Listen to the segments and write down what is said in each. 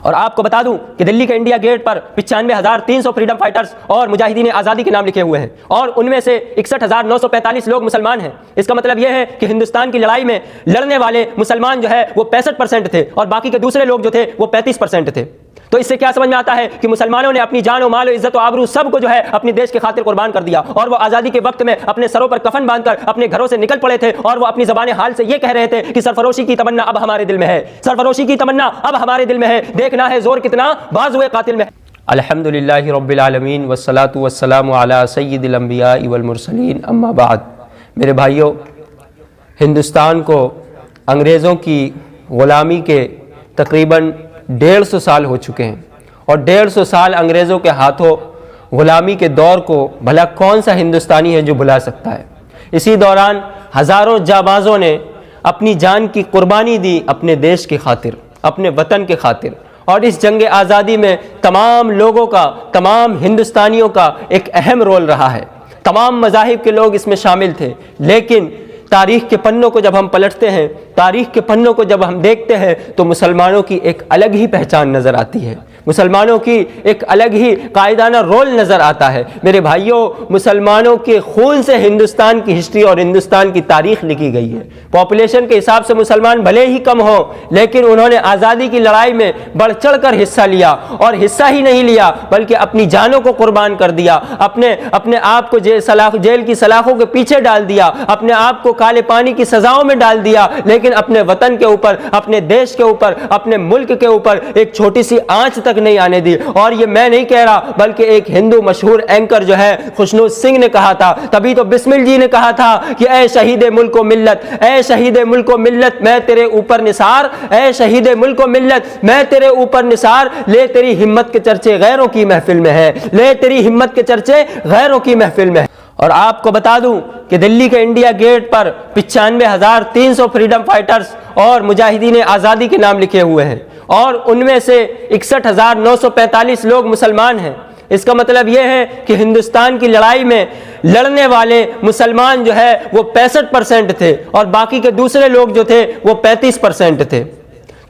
اور آپ کو بتا دوں کہ دلی کے انڈیا گیٹ پر 95,300 فریڈم فائٹرز اور مجاہدین آزادی کے نام لکھے ہوئے ہیں، اور ان میں سے 61,945 لوگ مسلمان ہیں۔ اس کا مطلب یہ ہے کہ ہندوستان کی لڑائی میں لڑنے والے مسلمان جو ہے وہ 65% تھے، اور باقی کے دوسرے لوگ جو تھے وہ 35% تھے۔ تو اس سے کیا سمجھ میں آتا ہے کہ مسلمانوں نے اپنی جان و مال و عزت و آبرو سب کو جو ہے اپنی دیش کی خاطر قربان کر دیا، اور وہ آزادی کے وقت میں اپنے سروں پر کفن باندھ کر اپنے گھروں سے نکل پڑے تھے، اور وہ اپنی زبان حال سے یہ کہہ رہے تھے کہ سرفروشی کی تمنا اب ہمارے دل میں ہے، سرفروشی کی تمنا اب ہمارے دل میں ہے، دیکھنا ہے زور کتنا بازوئے قاتل میں۔ الحمدللہ رب العالمین والصلاة والسلام علی سید الانبیاء والمرسلین، اما بعد۔ میرے بھائیوں، ہندوستان کو انگریزوں کی غلامی کے تقریباً 150 سال ہو چکے ہیں، اور 150 سال انگریزوں کے ہاتھوں غلامی کے دور کو بھلا کون سا ہندوستانی ہے جو بھلا سکتا ہے؟ اسی دوران ہزاروں جانبازوں نے اپنی جان کی قربانی دی اپنے دیش کی خاطر، اپنے وطن کے خاطر، اور اس جنگ آزادی میں تمام لوگوں کا، تمام ہندوستانیوں کا ایک اہم رول رہا ہے۔ تمام مذاہب کے لوگ اس میں شامل تھے، لیکن تاریخ کے پنوں کو جب ہم پلٹتے ہیں، تاریخ کے پنوں کو جب ہم دیکھتے ہیں تو مسلمانوں کی ایک الگ ہی پہچان نظر آتی ہے، مسلمانوں کی ایک الگ ہی قائدانہ رول نظر آتا ہے۔ میرے بھائیوں، مسلمانوں کے خون سے ہندوستان کی ہسٹری اور ہندوستان کی تاریخ لکھی گئی ہے۔ پاپولیشن کے حساب سے مسلمان بھلے ہی کم ہوں، لیکن انہوں نے آزادی کی لڑائی میں بڑھ چڑھ کر حصہ لیا، اور حصہ ہی نہیں لیا بلکہ اپنی جانوں کو قربان کر دیا، اپنے آپ کو جیل کی سلاخوں کے پیچھے ڈال دیا، اپنے آپ کو کالے پانی کی سزاؤں میں ڈال دیا، لیکن اپنے وطن کے اوپر، اپنے دیش کے اوپر، اپنے ملک کے اوپر ایک چھوٹی سی آنچ تک نہیں آنے دی۔ اور یہ میں نہیں کہہ رہا، بلکہ ایک ہندو مشہور اینکر جو ہے خوشنود سنگھ نے کہا تھا، تبھی تو بسمل جی نے کہا تھا کہ اے شہید ملک و ملت، اے شہید ملک و ملت میں تیرے اوپر نثار، اے شہید ملک و ملت میں تیرے اوپر نثار، لے تیری ہمت کے چرچے غیروں کی محفل میں ہے، لے تیری ہمت کے چرچے غیروں کی محفل میں ہے۔ اور آپ کو بتا دوں کہ دلی کے انڈیا گیٹ پر 95,300 فریڈم فائٹرز اور مجاہدین آزادی کے نام لکھے ہوئے ہیں، اور ان میں سے 61,945 لوگ مسلمان ہیں۔ اس کا مطلب یہ ہے کہ ہندوستان کی لڑائی میں لڑنے والے مسلمان جو ہے وہ 65% تھے، اور باقی کے دوسرے لوگ جو تھے وہ 35% تھے۔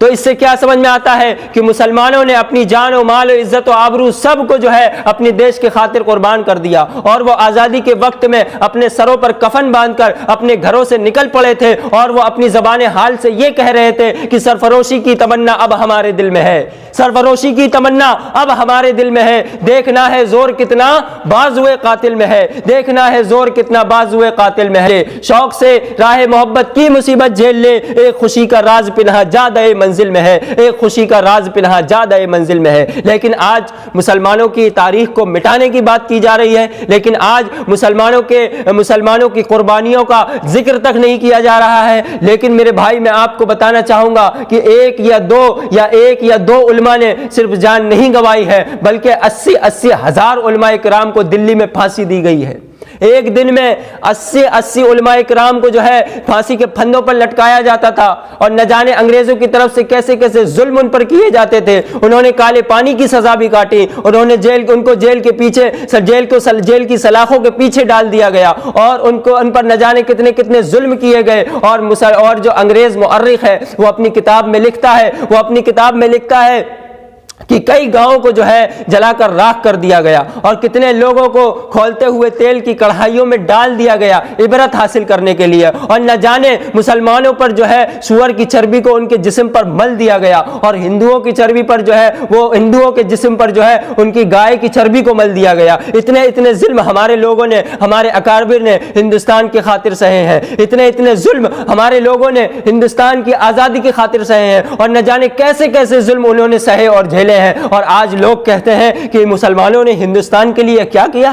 تو اس سے کیا سمجھ میں آتا ہے کہ مسلمانوں نے اپنی جان و مال و عزت و آبرو سب کو جو ہے اپنی دیش کے خاطر قربان کر دیا، اور وہ آزادی کے وقت میں اپنے سروں پر کفن باندھ کر اپنے گھروں سے نکل پڑے تھے، اور وہ اپنی زبان حال سے یہ کہہ رہے تھے کہ سرفروشی کی تمنا اب ہمارے دل میں ہے، سرفروشی کی تمنا اب ہمارے دل میں ہے، دیکھنا ہے زور کتنا بازوئے قاتل میں ہے، دیکھنا ہے زور کتنا بازوئے قاتل میں ہے۔ شوق سے راہ محبت کی مصیبت جھیل لے، ایک خوشی کا راز پنہاں جادہ منزل میں ہے، ایک خوشی کا راز پنہاں جادہ منزل میں ہے۔ لیکن آج مسلمانوں کی تاریخ کو مٹانے کی بات کی جا رہی ہے، لیکن آج مسلمانوں کی قربانیوں کا ذکر تک نہیں کیا جا رہا ہے۔ لیکن میرے بھائی، میں آپ کو بتانا چاہوں گا کہ ایک یا دو علماء نے صرف جان نہیں گنوائی ہے، بلکہ 80 ہزار علماء کرام کو دلی میں پھانسی دی گئی ہے۔ ایک دن میں 80 علماء کرام کو جو ہے پھانسی کے پھندوں پر لٹکایا جاتا تھا، اور نہ جانے انگریزوں کی طرف سے کیسے کیسے ظلم ان پر کیے جاتے تھے۔ انہوں نے کالے پانی کی سزا بھی کاٹی، انہوں نے ان کو جیل کی سلاخوں کے پیچھے ڈال دیا گیا، اور ان پر نہ جانے کتنے ظلم کیے گئے۔ اور جو انگریز مؤرخ ہے وہ اپنی کتاب میں لکھتا ہے کہ کئی گاؤں کو جو ہے جلا کر راکھ کر دیا گیا، اور کتنے لوگوں کو کھولتے ہوئے تیل کی کڑھائیوں میں ڈال دیا گیا عبرت حاصل کرنے کے لیے، اور نہ جانے مسلمانوں پر جو ہے سور کی چربی کو ان کے جسم پر مل دیا گیا، اور ہندوؤں کی چربی پر جو ہے وہ ہندوؤں کے جسم پر جو ہے ان کی گائے کی چربی کو مل دیا گیا۔ اتنے ظلم ہمارے لوگوں نے، ہمارے اکابر نے ہندوستان کی خاطر سہے ہیں، اتنے ظلم ہمارے لوگوں نے ہندوستان کی آزادی کی خاطر سہے ہیں، اور نہ جانے کیسے ظلم انہوں نے سہے اور جھیلے ہیں۔ اور آج لوگ کہتے ہیں کہ مسلمانوں نے ہندوستان کے لیے کیا کیا؟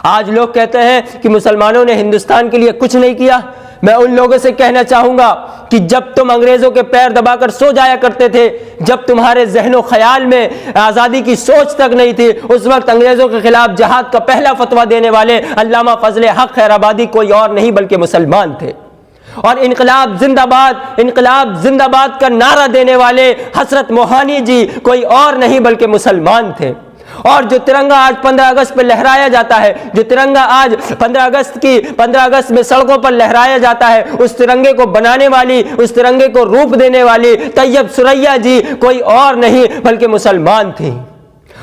آج لوگ کہتے ہیں کہ مسلمانوں نے ہندوستان کے لیے کچھ نہیں کیا۔ میں ان لوگوں سے کہنا چاہوں گا کہ جب تم انگریزوں کے پیر دبا کر سو جایا کرتے تھے، جب تمہارے ذہن و خیال میں آزادی کی سوچ تک نہیں تھی، اس وقت انگریزوں کے خلاف جہاد کا پہلا فتویٰ دینے والے علامہ فضل حق خیر آبادی کوئی اور نہیں بلکہ مسلمان تھے، اور انقلاب زندہ باد کا نعرہ دینے والے حضرت موہانی جی کوئی اور نہیں بلکہ مسلمان تھے۔ اور جو ترنگا آج 15 اگست پہ لہرایا جاتا ہے، جو ترنگا آج 15 اگست میں سڑکوں پر لہرایا جاتا ہے، اس ترنگے کو بنانے والی، اس ترنگے کو روپ دینے والی طیب سریا جی کوئی اور نہیں بلکہ مسلمان تھیں۔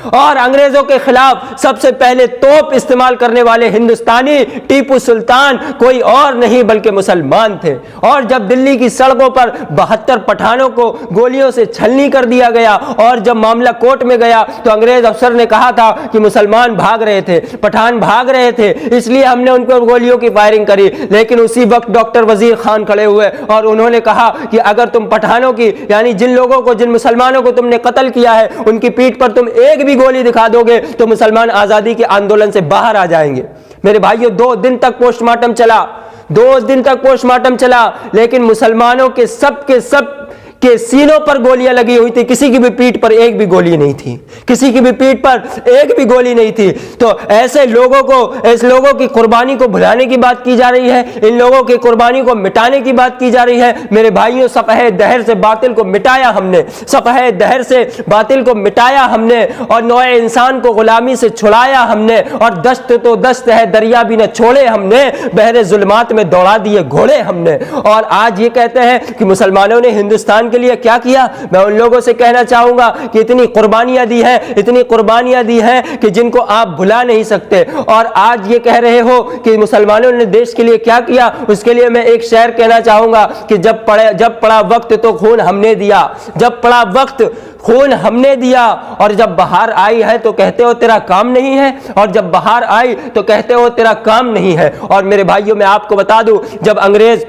اور انگریزوں کے خلاف سب سے پہلے توپ استعمال کرنے والے ہندوستانی ٹیپو سلطان کوئی اور نہیں بلکہ مسلمان تھے۔ اور جب دلی کی سڑکوں پر 72 پٹھانوں کو گولیوں سے چھلنی کر دیا گیا اور جب معاملہ کورٹ میں گیا تو انگریز افسر نے کہا تھا کہ مسلمان بھاگ رہے تھے، پٹھان بھاگ رہے تھے، اس لیے ہم نے ان پر گولیوں کی فائرنگ کری۔ لیکن اسی وقت ڈاکٹر وزیر خان کھڑے ہوئے اور انہوں نے کہا کہ اگر تم پٹھانوں کی، یعنی جن لوگوں کو، جن مسلمانوں کو تم نے قتل کیا ہے، ان کی پیٹھ پر تم ایک بھی گولی دکھا دو گے تو مسلمان آزادی کے آندولن سے باہر آ جائیں گے۔ میرے بھائیو 2 دن تک پوسٹ مارٹم چلا، 2 دن تک پوسٹ مارٹم چلا، لیکن مسلمانوں کے سب کے سینوں پر گولیاں لگی ہوئی تھی، کسی کی بھی پیٹھ پر ایک بھی گولی نہیں تھی، کسی کی بھی پیٹھ پر ایک بھی گولی نہیں تھی۔ تو ایسے لوگوں کی قربانی کو بھلانے کی بات کی جا رہی ہے، ان لوگوں کی قربانی کو مٹانے کی بات کی جا رہی ہے۔ میرے بھائیوں صفحہ دہر سے باطل کو مٹایا ہم نے، صفحہ دہر سے باطل کو مٹایا ہم نے، اور نوع انسان کو غلامی سے چھڑایا ہم نے، اور دشت تو دشت ہے دریا بھی نہ چھوڑے ہم نے، بحر ظلمات میں دوڑا دیے گھوڑے ہم نے۔ اور آج یہ کہتے ہیں کہ مسلمانوں نے ہندوستان کے لیے کیا کیا؟ میں ان لوگوں سے کہنا چاہوں گا کہ اتنی قربانیاں دی ہیں، اتنی قربانیاں دی ہیں کہ جن کو آپ بھلا نہیں سکتے۔ اور آج یہ کہہ رہے ہو کہ مسلمانوں نے دیش کے لیے کیا کیا، اس کے لیے میں ایک شعر کہنا چاہوں گا کہ جب پڑا وقت تو خون ہم نے دیا، جب پڑا وقت خون ہم نے دیا، اور جب بہار آئی ہے تو کہتے ہو تیرا کام نہیں ہے، اور جب بہار آئی تو کہتے ہو تیرا کام نہیں ہے۔ اور میرے بھائیوں میں آپ کو بتا دوں، جب انگریز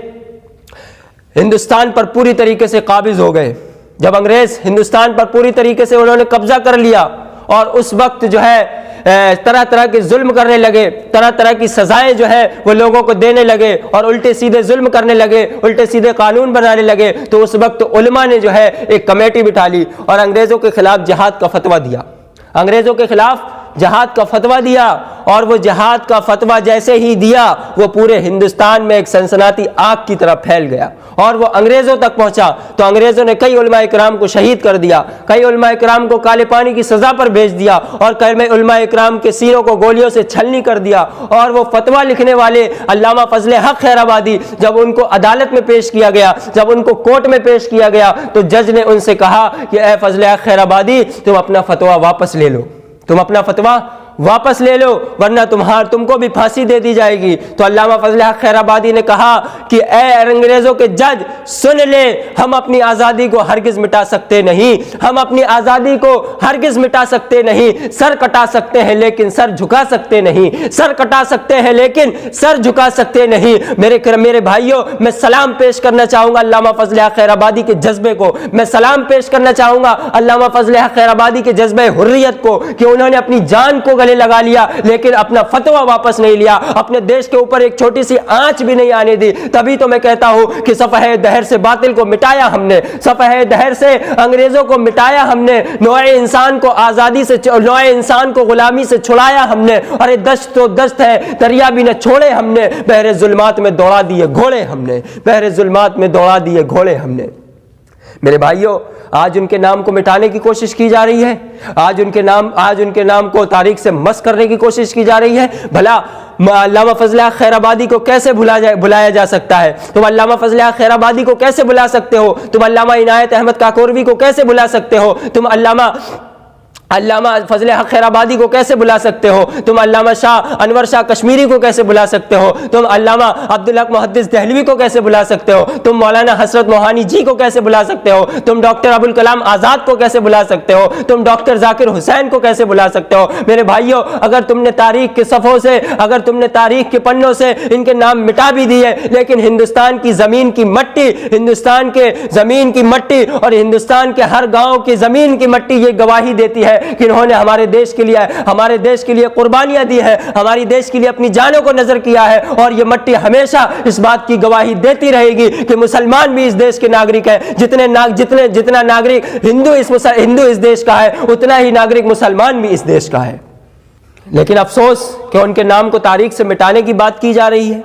ہندوستان پر پوری طریقے سے قابض ہو گئے، جب انگریز ہندوستان پر پوری طریقے سے انہوں نے قبضہ کر لیا، اور اس وقت جو ہے طرح طرح کے ظلم کرنے لگے، طرح طرح کی سزائیں جو ہے وہ لوگوں کو دینے لگے، اور الٹے سیدھے ظلم کرنے لگے، الٹے سیدھے قانون بنانے لگے، تو اس وقت علماء نے جو ہے ایک کمیٹی بٹھا لی اور انگریزوں کے خلاف جہاد کا فتویٰ دیا، انگریزوں کے خلاف جہاد کا فتویٰ دیا۔ اور وہ جہاد کا فتویٰ جیسے ہی دیا، وہ پورے ہندوستان میں ایک سنسناتی آگ کی طرح پھیل گیا اور وہ انگریزوں تک پہنچا۔ تو انگریزوں نے کئی علماء اکرام کو شہید کر دیا، کئی علماء اکرام کو کالے پانی کی سزا پر بھیج دیا، اور کئی علماء اکرام کے سینوں کو گولیوں سے چھلنی کر دیا۔ اور وہ فتویٰ لکھنے والے علامہ فضل حق خیر آبادی، جب ان کو عدالت میں پیش کیا گیا، جب ان کو کورٹ میں پیش کیا گیا، تو جج نے ان سے کہا کہ اے فضل حق خیر آبادی، تم اپنا فتویٰ واپس لے لو، تم اپنا فتویٰ واپس لے لو، ورنہ تم کو بھی پھانسی دے دی جائے گی۔ تو علامہ فضل حق خیر آبادی نے کہا کہ اے انگریزوں کے جج سن لے، ہم اپنی آزادی کو ہرگز مٹا سکتے نہیں، ہم اپنی آزادی کو ہرگز مٹا سکتے نہیں، سر کٹا سکتے ہیں لیکن سر جھکا سکتے نہیں، سر کٹا سکتے ہیں لیکن سر جھکا سکتے نہیں۔ میرے بھائیوں، میں سلام پیش کرنا چاہوں گا علامہ فضل حق خیر آبادی کے جذبے کو، میں سلام پیش کرنا چاہوں گا علامہ فضل حق خیر آبادی کے جذبہ حریت کو، کہ انہوں نے اپنی جان کو گلے لگا لیا لیکن اپنا فتویٰ واپس نہیں لیا، اپنے دیش کے اوپر ایک چھوٹی سی آنچ بھی نہیں آنے دی۔ تبھی تو میں کہتا ہوں کہ صفحہ دہر سے باطل کو مٹایا ہم نے، صفحہ دہر سے انگریزوں کو مٹایا ہم نے، نوع انسان کو آزادی سے، نوع انسان کو غلامی سے چھڑایا ہم نے، اور دشت تو دشت ہے دریا بھی نہ چھوڑے ہم نے، بحر ظلمات میں دوڑا دیے گھوڑے ہم نے، بحر ظلمات میں دوڑا دیے گھوڑے ہم نے۔ میرے بھائیوں، آج ان کے نام کو مٹانے کی کوشش کی جا رہی ہے، آج ان کے نام کو تاریخ سے مسخ کرنے کی کوشش کی جا رہی ہے۔ بھلا علامہ فضل حق خیر آبادی کو کیسے بھلایا جا سکتا ہے؟ تم علامہ فضل حق خیر آبادی کو کیسے بھلا سکتے ہو؟ تم علامہ عنایت احمد کاکوروی کو کیسے بھلا سکتے ہو؟ تم علامہ فضل حق خیر آبادی کو کیسے بلا سکتے ہو؟ تم علامہ انور شاہ کشمیری کو کیسے بلا سکتے ہو؟ تم علامہ عبدالحق محدث دہلوی کو کیسے بلا سکتے ہو؟ تم مولانا حسرت موہانی جی کو کیسے بلا سکتے ہو؟ تم ڈاکٹر ابوالکلام آزاد کو کیسے بلا سکتے ہو؟ تم ڈاکٹر ذاکر حسین کو کیسے بلا سکتے ہو؟ میرے بھائیوں، اگر تم نے تاریخ کے صفحوں سے، اگر تم نے تاریخ کے پنوں سے ان کے نام مٹا بھی دیے، لیکن ہندوستان کی زمین کی مٹی، ہندوستان کے زمین کی مٹی اور ہندوستان کے ہر گاؤں کی زمین کی مٹی یہ گواہی دیتی ہے کہ انہوں نے ہمارے دیش کے لیے قربانیاں دی ہے، ہماری دیش کے لیے اپنی جانوں کو نذر کیا ہے، اور یہ مٹی ہمیشہ اس بات کی گواہی دیتی رہے گی کہ مسلمان بھی اس دیش کے ناگرک ہیں، جتنا ناگرک ہندو اس دیش کا ہے، اتنا ہی ناگرک مسلمان بھی اس دیش کا ہے۔ لیکن افسوس کہ ان کے نام کو تاریخ سے مٹانے کی بات کی جا رہی ہے،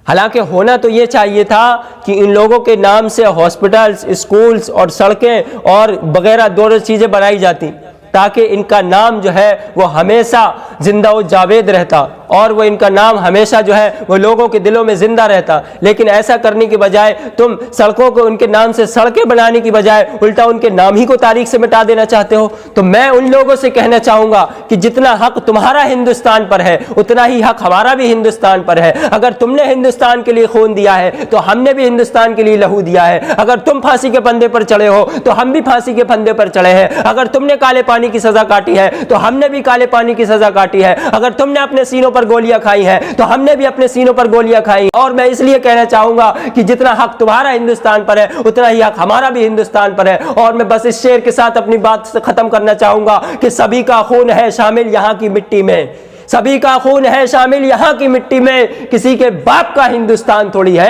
حالانکہ ہونا تو یہ چاہیے تھا کہ ان لوگوں کے نام سے ہاسپٹلز، اسکولز اور سڑکیں اور وغیرہ دو چیزیں بنائی جاتی، تاکہ ان کا نام جو ہے وہ ہمیشہ زندہ و جاوید رہتا اور وہ ان کا نام ہمیشہ جو ہے وہ لوگوں کے دلوں میں زندہ رہتا. لیکن ایسا کرنے کی بجائے تم سڑکوں کو ان کے نام سے سڑکیں بنانے کی بجائے الٹا ان کے نام ہی کو تاریخ سے مٹا دینا چاہتے ہو. تو میں ان لوگوں سے کہنا چاہوں گا کہ جتنا حق تمہارا ہندوستان پر ہے اتنا ہی حق ہمارا بھی ہندوستان پر ہے. اگر تم نے ہندوستان کے لیے خون دیا ہے تو ہم نے بھی ہندوستان کے لیے لہو دیا ہے. اگر تم پھانسی کے پھندے پر چڑھے ہو تو ہم بھی پھانسی کے پھندے پر چڑھے ہیں. اگر تم نے کالے پانی کی سزا کاٹی ہے تو ہم نے بھی کالے پانی کی سزا کاٹی ہے. اگر تم نے اپنے سینوں پر گولیاں کھائی ہیں تو ہم نے بھی اپنے سینوں پر گولیاں کھائی. اور میں اس لیے کہنا چاہوں گا کہ جتنا حق تمہارا ہندوستان پر ہے اتنا ہی حق ہمارا بھی ہندوستان پر ہے. اور میں بس اس شعر کے ساتھ اپنی بات ختم کرنا چاہوں گا کہ سبھی کا خون ہے شامل یہاں کی مٹی میں, سبھی کا خون ہے شامل یہاں کی مٹی میں, کسی کے باپ کا ہندوستان تھوڑی ہے.